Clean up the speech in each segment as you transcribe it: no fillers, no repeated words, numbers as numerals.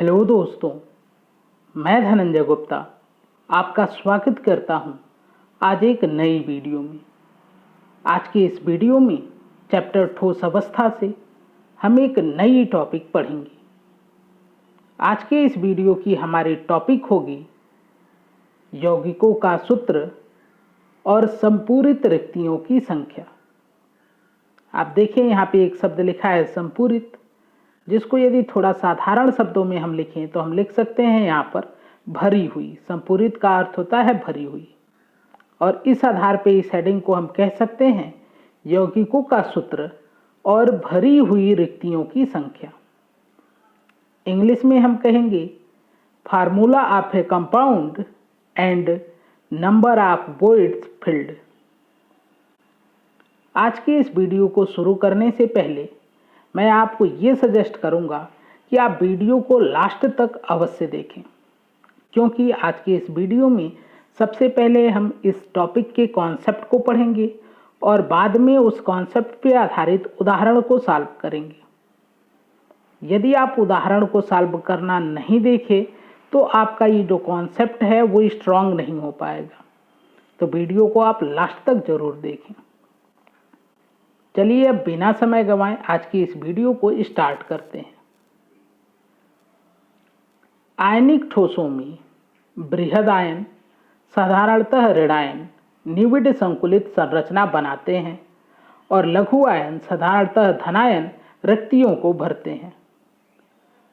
Hello दोस्तों, मैं धनंजय गुप्ता आपका स्वागत करता हूं आज एक नई वीडियो में। आज के इस वीडियो में चैप्टर ठोस अवस्था से हम एक नई टॉपिक पढ़ेंगे। आज के इस वीडियो की हमारी टॉपिक होगी यौगिकों का सूत्र और संपूरित रिक्तियों की संख्या। आप देखें यहाँ पे एक शब्द लिखा है संपूरित, जिसको यदि थोड़ा साधारण शब्दों में हम लिखें तो हम लिख सकते हैं यहाँ पर भरी हुई। संपूरित का अर्थ होता है भरी हुई, और इस आधार पे इस हेडिंग को हम कह सकते हैं यौगिकों का सूत्र और भरी हुई रिक्तियों की संख्या। इंग्लिश में हम कहेंगे formula of A compound and number of voids field. आज के इस वीडियो को शुरू करने से पहले मैं आपको ये सजेस्ट करूंगा कि आप वीडियो को लास्ट तक अवश्य देखें, क्योंकि आज के इस वीडियो में सबसे पहले हम इस टॉपिक के कॉन्सेप्ट को पढ़ेंगे और बाद में उस कॉन्सेप्ट पे आधारित उदाहरण को सॉल्व करेंगे। यदि आप उदाहरण को सॉल्व करना नहीं देखें तो आपका ये जो कॉन्सेप्ट है वो स्ट्रांग नहीं हो पाएगा। तो वीडियो को आप लास्ट तक जरूर देखें। चलिए अब बिना समय गंवाए आज की इस वीडियो को स्टार्ट करते हैं। आयनिक ठोसों में बृहद आयन साधारणतः ऋणायन निविड संकुलित संरचना बनाते हैं और लघु आयन साधारणतः धनायन रिक्तियों को भरते हैं।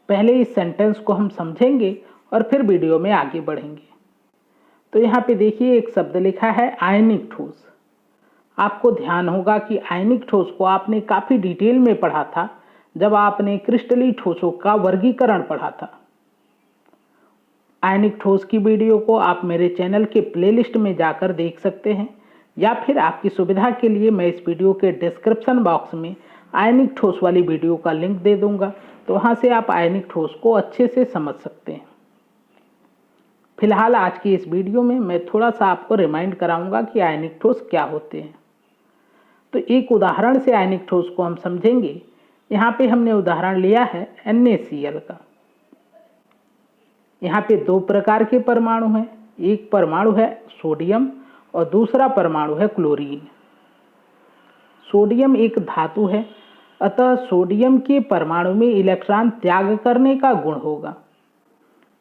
पहले इस सेंटेंस को हम समझेंगे और फिर वीडियो में आगे बढ़ेंगे। तो यहाँ पे देखिए एक शब्द लिखा है आयनिक ठोस। आपको ध्यान होगा कि आयनिक ठोस को आपने काफ़ी डिटेल में पढ़ा था जब आपने क्रिस्टलीय ठोसों का वर्गीकरण पढ़ा था। आयनिक ठोस की वीडियो को आप मेरे चैनल के प्लेलिस्ट में जाकर देख सकते हैं, या फिर आपकी सुविधा के लिए मैं इस वीडियो के डिस्क्रिप्शन बॉक्स में आयनिक ठोस वाली वीडियो का लिंक दे दूंगा, तो वहाँ से आप आयनिक ठोस को अच्छे से समझ सकते हैं। फिलहाल आज की इस वीडियो में मैं थोड़ा सा आपको रिमाइंड कराऊंगा कि आयनिक ठोस क्या होते हैं। तो एक उदाहरण से आयनिक ठोस को हम समझेंगे। यहाँ पे हमने उदाहरण लिया है NaCl का। यहाँ पे दो प्रकार के परमाणु हैं, एक परमाणु है सोडियम और दूसरा परमाणु है क्लोरीन। सोडियम एक धातु है, अतः सोडियम के परमाणु में इलेक्ट्रॉन त्याग करने का गुण होगा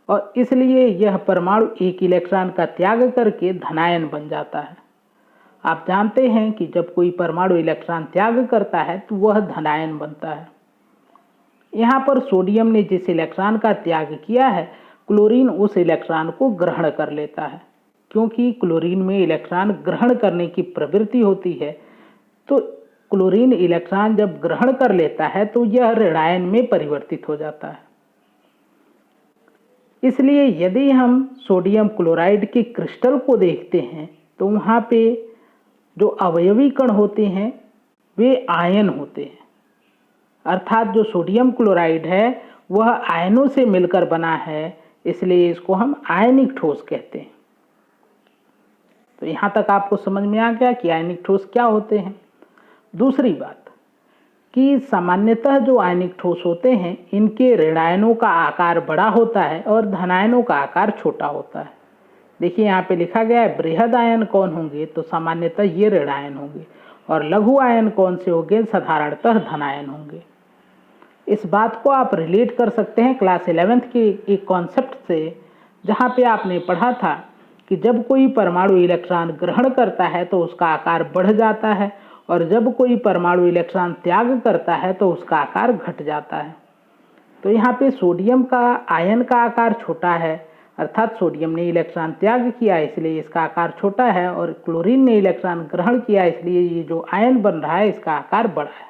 और इसलिए यह परमाणु एक इलेक्ट्रॉन का त्याग करके धनायन बन जाता है। आप जानते हैं कि जब कोई परमाणु इलेक्ट्रॉन त्याग करता है तो वह धनायन बनता है। यहाँ पर सोडियम ने जिस इलेक्ट्रॉन का त्याग किया है, क्लोरीन उस इलेक्ट्रॉन को ग्रहण कर लेता है। क्योंकि क्लोरीन में इलेक्ट्रॉन ग्रहण करने की प्रवृत्ति होती है, तो क्लोरीन इलेक्ट्रॉन जब ग्रहण कर लेता है तो यह ऋणायन में परिवर्तित हो जाता है। इसलिए यदि हम सोडियम क्लोराइड के क्रिस्टल को देखते हैं तो वहाँ पे जो अवयवी कण होते हैं वे आयन होते हैं, अर्थात जो सोडियम क्लोराइड है वह आयनों से मिलकर बना है, इसलिए इसको हम आयनिक ठोस कहते हैं। तो यहाँ तक आपको समझ में आ गया कि आयनिक ठोस क्या होते हैं। दूसरी बात कि सामान्यतः जो आयनिक ठोस होते हैं इनके ऋणायनों का आकार बड़ा होता है और धनायनों का आकार छोटा होता है। देखिए यहाँ पे लिखा गया है बृहद आयन कौन होंगे, तो सामान्यतः ये ऋणायन होंगे, और लघु आयन कौन से होंगे, साधारणतः धनायन होंगे। इस बात को आप रिलेट कर सकते हैं क्लास 11th के एक कॉन्सेप्ट से, जहाँ पे आपने पढ़ा था कि जब कोई परमाणु इलेक्ट्रॉन ग्रहण करता है तो उसका आकार बढ़ जाता है, और जब कोई परमाणु इलेक्ट्रॉन त्याग करता है तो उसका आकार घट जाता है। तो यहाँ पे सोडियम का आयन का आकार छोटा है, अर्थात सोडियम ने इलेक्ट्रॉन त्याग किया इसलिए इसका आकार छोटा है, और क्लोरीन ने इलेक्ट्रॉन ग्रहण किया इसलिए ये जो आयन बन रहा है इसका आकार बड़ा है।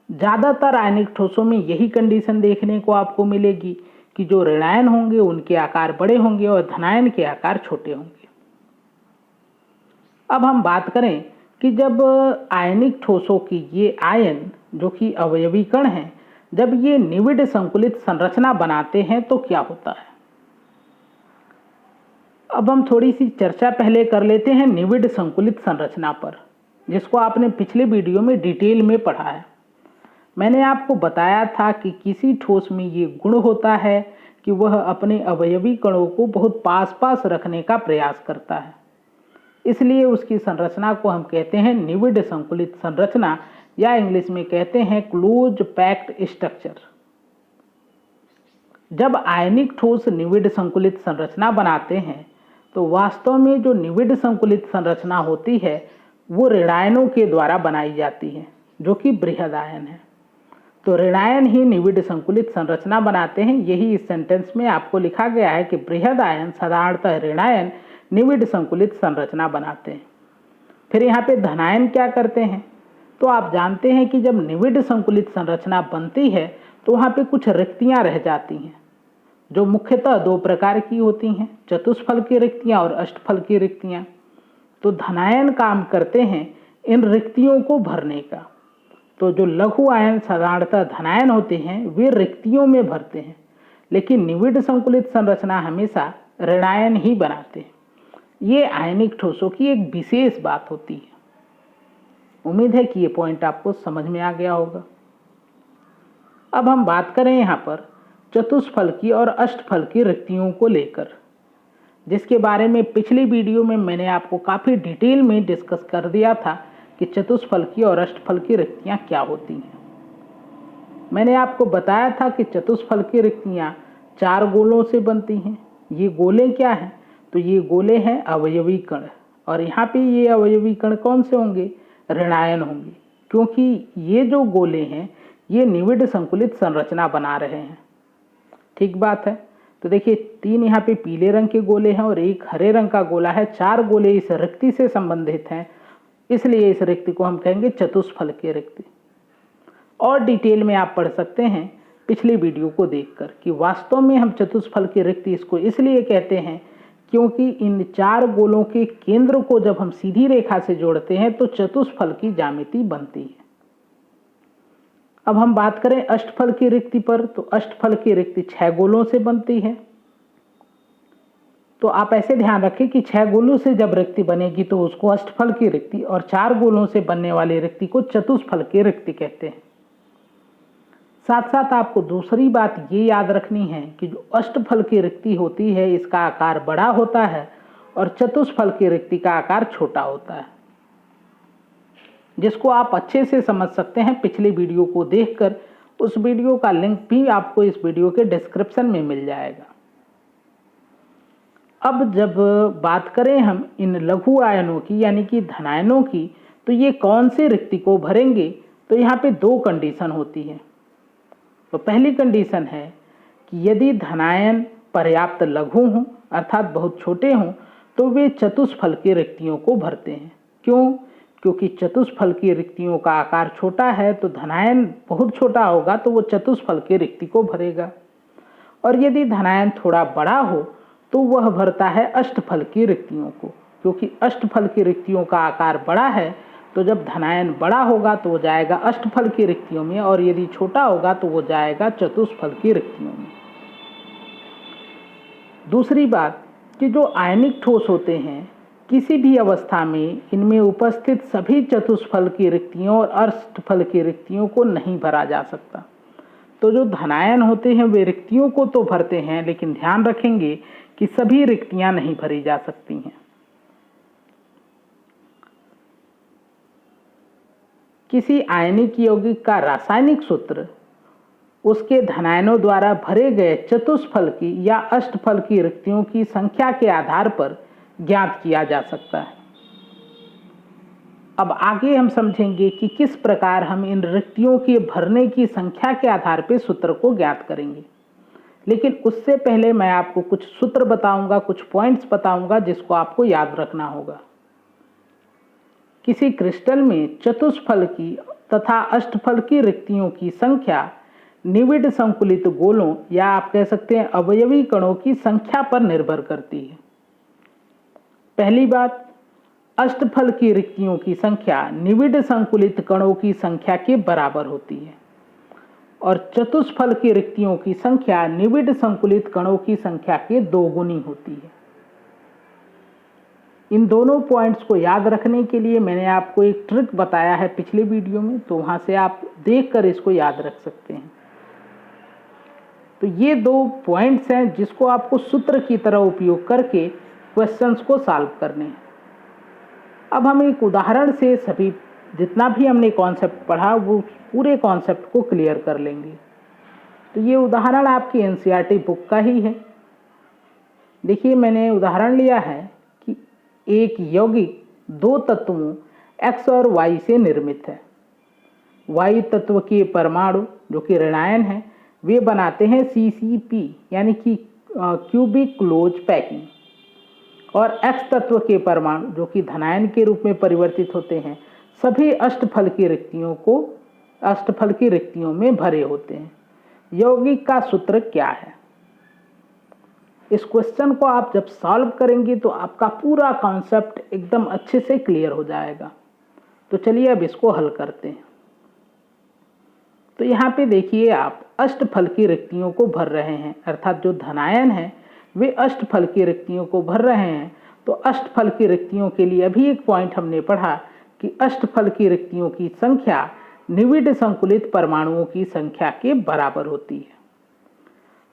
ज़्यादातर आयनिक ठोसों में यही कंडीशन देखने को आपको मिलेगी कि जो ऋणायन होंगे उनके आकार बड़े होंगे और धनायन के आकार छोटे होंगे। अब हम बात करें कि जब आयनिक ठोसों की ये आयन जो कि अवयवी कण हैं, जब ये निविड संकुलित संरचना बनाते हैं तो क्या होता है। अब हम थोड़ी सी चर्चा पहले कर लेते हैं निविड संकुलित संरचना पर, जिसको आपने पिछले वीडियो में डिटेल में पढ़ा है। मैंने आपको बताया था कि किसी ठोस में ये गुण होता है कि वह अपने अवयवी कणों को बहुत पास पास रखने का प्रयास करता है, इसलिए उसकी संरचना को हम कहते हैं निविड संकुलित संरचना, या इंग्लिश में कहते हैं क्लोज पैक्ड स्ट्रक्चर। जब आयनिक ठोस निविड संकुलित संरचना बनाते हैं तो वास्तव में जो निविड संकुलित संरचना होती है वो ऋणायनों के द्वारा बनाई जाती है, जो कि बृहद आयन है। तो ऋणायन ही निविड संकुलित संरचना बनाते हैं। यही इस सेंटेंस में आपको लिखा गया है कि बृहद आयन साधारणतः ऋणायन निविड संकुलित संरचना बनाते हैं। फिर यहाँ पे धनायन क्या करते हैं? तो आप जानते हैं कि जब निविड संकुलित संरचना बनती है तो वहाँ पे कुछ रिक्तियाँ रह जाती हैं, जो मुख्यतः दो प्रकार की होती हैं, चतुष्फल की रिक्तियाँ और अष्टफल की रिक्तियाँ। तो धनायन काम करते हैं इन रिक्तियों को भरने का। तो जो लघु आयन साधारणतः धनायन होते हैं वे रिक्तियों में भरते हैं, लेकिन निविड संकुलित संरचना हमेशा ऋणायन ही बनाते हैं। ये आयनिक ठोसों की एक विशेष बात होती है। उम्मीद है कि ये पॉइंट आपको समझ में आ गया होगा। अब हम बात करें यहाँ पर चतुष्फल की और अष्टफल की रिक्तियों को लेकर, जिसके बारे में पिछली वीडियो में मैंने आपको काफ़ी डिटेल में डिस्कस कर दिया था कि चतुष्फल की और अष्टफल की रिक्तियाँ क्या होती हैं। मैंने आपको बताया था कि चतुष्फल की रिक्तियाँ 4 गोलों से बनती हैं। ये गोले क्या हैं? तो ये गोले हैं अवयवी कण, और यहाँ पे ये अवयवी कण कौन से होंगे? ऋणायन होंगे, क्योंकि ये जो गोले हैं ये निविड संकुलित संरचना बना रहे हैं। ठीक बात है। तो देखिए 3 यहाँ पे पीले रंग के गोले हैं और 1 हरे रंग का गोला है। 4 गोले इस रिक्ति से संबंधित हैं, इसलिए इस रिक्ति को हम कहेंगे चतुष्फल की रिक्ति। और डिटेल में आप पढ़ सकते हैं पिछली वीडियो को देखकर कि वास्तव में हम चतुष्फल की रिक्ति इसको इसलिए कहते हैं क्योंकि इन 4 गोलों के केंद्र को जब हम सीधी रेखा से जोड़ते हैं तो चतुष्फल की ज्यामिति बनती है। अब हम बात करें अष्टफल की रिक्ति पर, तो अष्टफल की रिक्ति 6 गोलों से बनती है। तो आप ऐसे ध्यान रखें कि 6 गोलों से जब रिक्ति बनेगी तो उसको अष्टफल की रिक्ति, और 4 गोलों से बनने वाली रिक्ति को चतुष्फल की रिक्ति कहते हैं। साथ साथ आपको दूसरी बात ये याद रखनी है कि जो अष्टफल की रिक्ति होती है इसका आकार बड़ा होता है और चतुष्फल की रिक्ति का आकार छोटा होता है, जिसको आप अच्छे से समझ सकते हैं पिछली वीडियो को देखकर। उस वीडियो का लिंक भी आपको इस वीडियो के डिस्क्रिप्शन में मिल जाएगा। अब जब बात करें हम इन लघु आयनों की यानी कि धनायनों की, तो ये कौन से रिक्ति को भरेंगे? तो यहाँ पे 2 कंडीशन होती है। तो पहली कंडीशन है कि यदि धनायन पर्याप्त लघु हों अर्थात बहुत छोटे हों तो वे चतुष्फल की रिक्तियों को भरते हैं। क्यों? क्योंकि चतुष्फल की रिक्तियों का आकार छोटा है, तो धनायन बहुत छोटा होगा तो वो चतुष्फल की रिक्ति को भरेगा। और यदि धनायन थोड़ा बड़ा हो तो वह भरता है अष्टफल की रिक्तियों को, क्योंकि अष्टफल की रिक्तियों का आकार बड़ा है, तो जब धनायन बड़ा होगा तो वो जाएगा अष्टफल की रिक्तियों में, और यदि छोटा होगा तो वो जाएगा चतुष्फल की रिक्तियों में। दूसरी बात कि जो आयनिक ठोस होते हैं किसी भी अवस्था में इनमें उपस्थित सभी चतुष्फल की रिक्तियों और अष्टफल की रिक्तियों को नहीं भरा जा सकता। तो जो धनायन होते हैं वे रिक्तियों को तो भरते हैं, लेकिन ध्यान रखेंगे कि सभी रिक्तियां नहीं भरी जा सकती हैं। किसी आयनिक यौगिक का रासायनिक सूत्र उसके धनायनों द्वारा भरे गए चतुष्फल की या अष्टफल की रिक्तियों की संख्या के आधार पर ज्ञात किया जा सकता है। अब आगे हम समझेंगे कि किस प्रकार हम इन रिक्तियों के भरने की संख्या के आधार पर सूत्र को ज्ञात करेंगे। लेकिन उससे पहले मैं आपको कुछ सूत्र बताऊंगा, कुछ पॉइंट्स बताऊंगा जिसको आपको याद रखना होगा। किसी क्रिस्टल में चतुष्फल की तथा अष्टफल की रिक्तियों की संख्या निविड संकुलित गोलों या आप कह सकते हैं अवयवी कणों की संख्या पर निर्भर करती है। पहली बात, अष्टफल की रिक्तियों की संख्या निविड संकुलित कणों की संख्या के बराबर होती है और चतुष्फल की रिक्तियों की संख्या निविड संकुलित कणों की संख्या के 2 गुनी होती है। इन दोनों पॉइंट्स को याद रखने के लिए मैंने आपको एक ट्रिक बताया है पिछले वीडियो में, तो वहाँ से आप देखकर इसको याद रख सकते हैं। तो ये 2 पॉइंट्स हैं जिसको आपको सूत्र की तरह उपयोग करके क्वेश्चंस को सॉल्व करने हैं। अब हम एक उदाहरण से सभी जितना भी हमने कॉन्सेप्ट पढ़ा वो पूरे कॉन्सेप्ट को क्लियर कर लेंगे। तो ये उदाहरण आपकी एनसीईआरटी बुक का ही है। देखिए, मैंने उदाहरण लिया है कि एक यौगिक 2 तत्वों X और Y से निर्मित है। Y तत्व के परमाणु जो कि ऋणायन है वे बनाते हैं CCP यानी कि क्यूबिक क्लोज पैकिंग, और X तत्व के परमाणु जो कि धनायन के रूप में परिवर्तित होते हैं सभी अष्टफल की रिक्तियों में भरे होते हैं। यौगिक का सूत्र क्या है? इस क्वेश्चन को आप जब सॉल्व करेंगे तो आपका पूरा कॉन्सेप्ट एकदम अच्छे से क्लियर हो जाएगा। तो चलिए अब इसको हल करते हैं। तो यहाँ पे देखिए, आप अष्टफल की रिक्तियों को भर रहे हैं, अर्थात जो धनायन है वे अष्टफल की रिक्तियों को भर रहे हैं। तो अष्टफल की रिक्तियों के लिए अभी एक पॉइंट हमने पढ़ा कि अष्टफल की रिक्तियों की संख्या निविड संकुलित परमाणुओं की संख्या के बराबर होती है।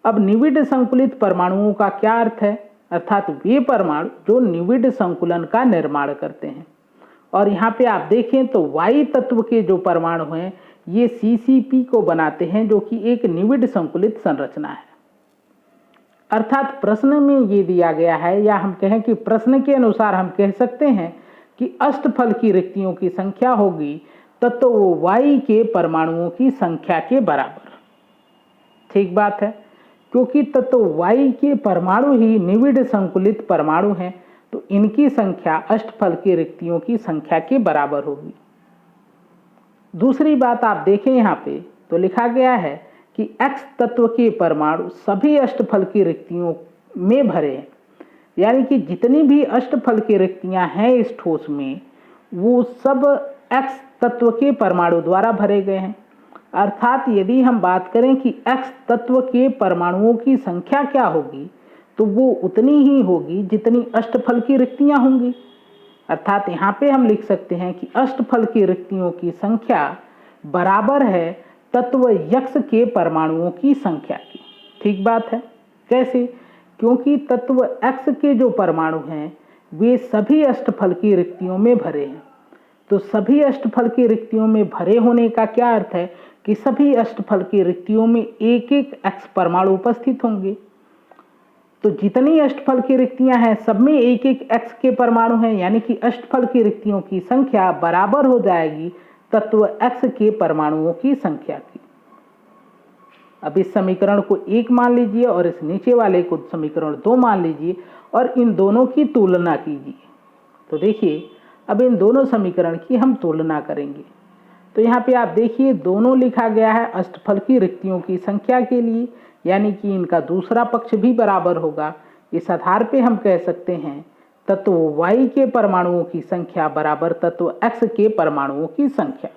अब निविड संकुलित परमाणुओं का क्या अर्थ है? अर्थात वे परमाणु जो निविड संकुलन का निर्माण करते हैं। और यहाँ पे आप देखें तो Y तत्व के जो परमाणु हैं ये CCP को बनाते हैं जो कि एक निविड संकुलित संरचना है। अर्थात प्रश्न में ये दिया गया है, या हम कहें कि प्रश्न के अनुसार हम कह सकते हैं कि अष्टफल की रिक्तियों की संख्या होगी तत्व Y के परमाणुओं की संख्या के बराबर। ठीक बात है, क्योंकि तत्व Y के परमाणु ही निविड संकुलित परमाणु हैं तो इनकी संख्या अष्टफल की रिक्तियों की संख्या के बराबर होगी। दूसरी बात आप देखें यहाँ पे तो लिखा गया है कि X तत्व के परमाणु सभी अष्टफल की रिक्तियों में भरे हैं, यानी कि जितनी भी अष्टफल की रिक्तियां हैं इस ठोस में वो सब X तत्व के परमाणु द्वारा भरे गए हैं। अर्थात यदि हम बात करें कि X तत्व के परमाणुओं की संख्या क्या होगी तो वो उतनी ही होगी जितनी अष्टफल की रिक्तियां होंगी। अर्थात यहाँ पे हम लिख सकते हैं कि अष्टफल की रिक्तियों की संख्या बराबर है तत्व X के परमाणुओं की संख्या की। ठीक बात है। कैसे? क्योंकि तत्व X के जो परमाणु हैं वे सभी अष्टफल की रिक्तियों में भरे हैं। तो सभी अष्टफल की रिक्तियों में भरे होने का क्या अर्थ है कि सभी अष्टफल की रिक्तियों में एक एक X परमाणु उपस्थित होंगे। तो जितनी अष्टफल की रिक्तियां हैं सब में एक एक X के परमाणु हैं, यानी कि अष्टफल की रिक्तियों की संख्या बराबर हो जाएगी तत्व X के परमाणुओं की संख्या की। अब इस समीकरण को 1 मान लीजिए और इस नीचे वाले को समीकरण 2 मान लीजिए और इन दोनों की तुलना कीजिए। तो देखिए, अब इन दोनों समीकरण की हम तुलना करेंगे। तो यहाँ पे आप देखिए दोनों लिखा गया है अष्टफल की रिक्तियों की संख्या के लिए, यानी कि इनका दूसरा पक्ष भी बराबर होगा। इस आधार पे हम कह सकते हैं तत्व Y के परमाणुओं की संख्या बराबर तत्व X के परमाणुओं की संख्या।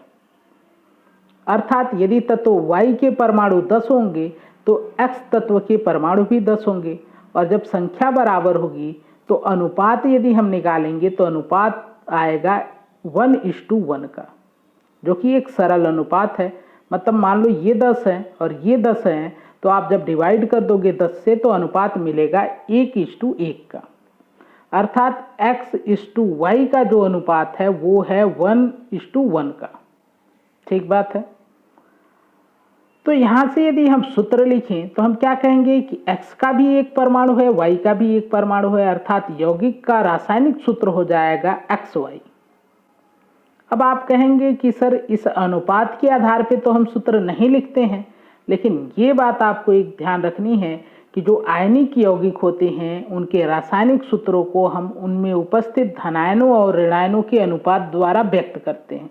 अर्थात यदि तत्व Y के परमाणु 10 होंगे तो X तत्व के परमाणु भी 10 होंगे, और जब संख्या बराबर होगी तो अनुपात यदि हम निकालेंगे तो अनुपात आएगा 1:1 का, जो कि एक सरल अनुपात है। मतलब मान लो ये 10 है और ये 10 है, तो आप जब डिवाइड कर दोगे 10 से तो अनुपात मिलेगा 1:1 का। अर्थात X:Y का जो अनुपात है वो है 1:1 का। ठीक बात है। तो यहाँ से यदि हम सूत्र लिखें तो हम क्या कहेंगे कि X का भी एक परमाणु है, Y का भी एक परमाणु है, अर्थात यौगिक का रासायनिक सूत्र हो जाएगा XY। अब आप कहेंगे कि सर इस अनुपात के आधार पे तो हम सूत्र नहीं लिखते हैं, लेकिन ये बात आपको एक ध्यान रखनी है कि जो आयनिक यौगिक होते हैं उनके रासायनिक सूत्रों को हम उनमें उपस्थित धनायनों और ऋणायनों के अनुपात द्वारा व्यक्त करते हैं।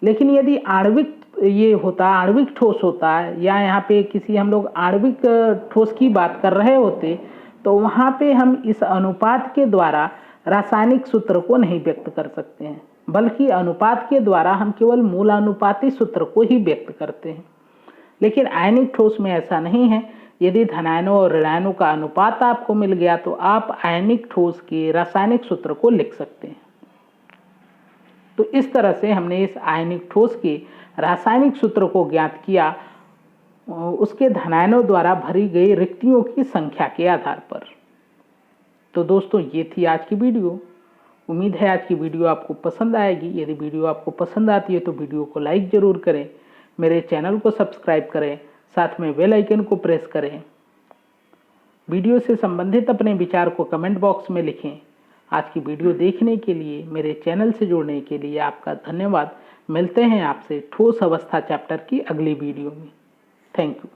लेकिन यदि आणविक आणविक ठोस होता है, या यहाँ पे किसी हम लोग आणविक ठोस की बात कर रहे होते, तो वहाँ पे हम इस अनुपात के द्वारा रासायनिक सूत्र को नहीं व्यक्त कर सकते हैं, बल्कि अनुपात के द्वारा हम केवल मूल अनुपाती सूत्र को ही व्यक्त करते हैं। लेकिन आयनिक ठोस में ऐसा नहीं है। यदि धनायनों और ऋणायनों का अनुपात आपको मिल गया तो आप आयनिक ठोस के रासायनिक सूत्र को लिख सकते हैं। तो इस तरह से हमने इस आयनिक ठोस के रासायनिक सूत्र को ज्ञात किया उसके धनायनों द्वारा भरी गई रिक्तियों की संख्या के आधार पर। तो दोस्तों, ये थी आज की वीडियो। उम्मीद है आज की वीडियो आपको पसंद आएगी। यदि वीडियो आपको पसंद आती है तो वीडियो को लाइक ज़रूर करें, मेरे चैनल को सब्सक्राइब करें, साथ में बेल आइकन को प्रेस करें। वीडियो से संबंधित अपने विचार को कमेंट बॉक्स में लिखें। आज की वीडियो देखने के लिए, मेरे चैनल से जुड़ने के लिए आपका धन्यवाद। मिलते हैं आपसे ठोस अवस्था चैप्टर की अगली वीडियो में। Thank you.